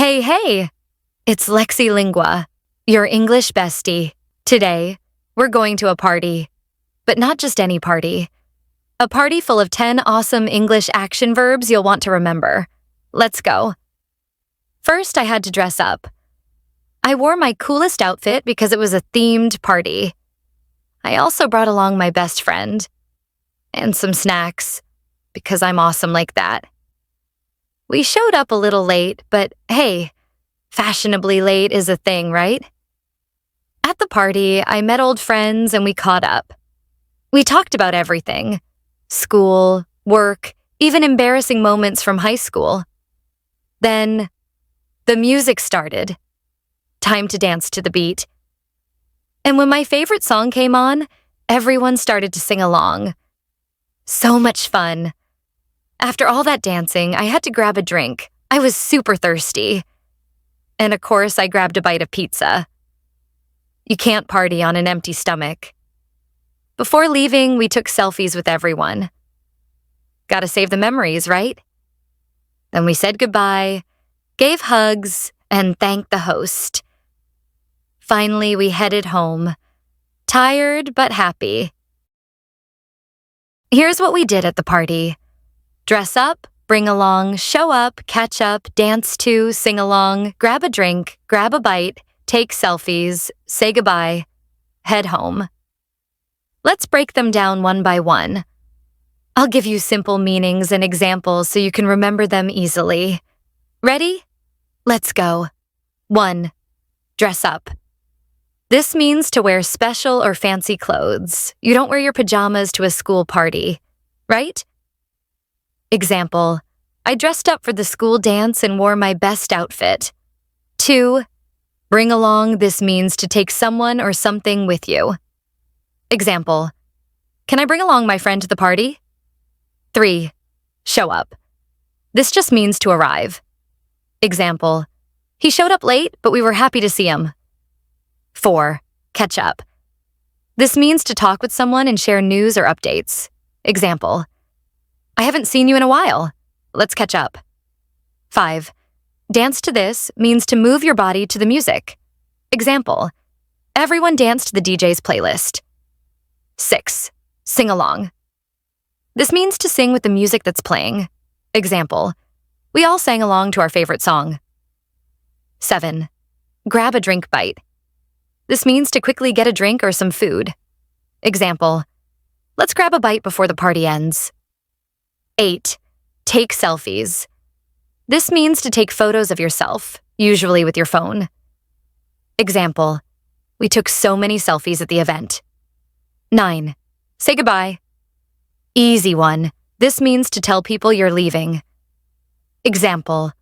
Hey, hey! It's Lexi Lingua, your English bestie. Today, we're going to a party. But not just any party. A party full of 10 awesome English action verbs you'll want to remember. Let's go. First, I had to dress up. I wore my coolest outfit because it was a themed party. I also brought along my best friend. And some snacks, because I'm awesome like that. We showed up a little late, but hey, fashionably late is a thing, right? At the party, I met old friends and we caught up. We talked about everything. School, work, even embarrassing moments from high school. Then, the music started. Time to dance to the beat. And when my favorite song came on, everyone started to sing along. So much fun. After all that dancing, I had to grab a drink. I was super thirsty. And of course, I grabbed a bite of pizza. You can't party on an empty stomach. Before leaving, we took selfies with everyone. Gotta save the memories, right? Then we said goodbye, gave hugs, and thanked the host. Finally, we headed home. Tired but happy. Here's what we did at the party. Dress up, bring along, show up, catch up, dance to, sing along, grab a drink, grab a bite, take selfies, say goodbye, head home. Let's break them down one by one. I'll give you simple meanings and examples so you can remember them easily. Ready? Let's go. 1. Dress up. This means to wear special or fancy clothes. You don't wear your pajamas to a school party, right? Example, I dressed up for the school dance and wore my best outfit. 2. Bring along. This means to take someone or something with you. Example, can I bring along my friend to the party? 3. Show up. This just means to arrive. Example, he showed up late, but we were happy to see him. 4. Catch up. This means to talk with someone and share news or updates. Example, I haven't seen you in a while. Let's catch up. 5. Dance to this means to move your body to the music. Example, everyone danced to the DJ's playlist. 6. Sing along. This means to sing with the music that's playing. Example, we all sang along to our favorite song. 7. Grab a drink bite. This means to quickly get a drink or some food. Example, let's grab a bite before the party ends. 8. Take selfies. This means to take photos of yourself, usually with your phone. Example, we took so many selfies at the event. 9. Say goodbye. Easy one. This means to tell people you're leaving. Example,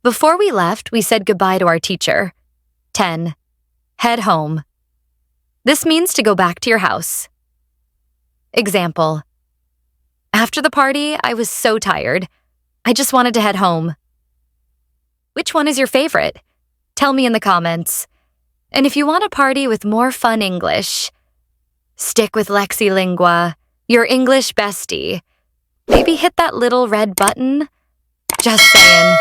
before we left, we said goodbye to our teacher. 10. Head home. This means to go back to your house. Example, after the party, I was so tired. I just wanted to head home. Which one is your favorite? Tell me in the comments. And if you want a party with more fun English, stick with Lexi Lingua, your English bestie. Maybe hit that little red button. Just saying.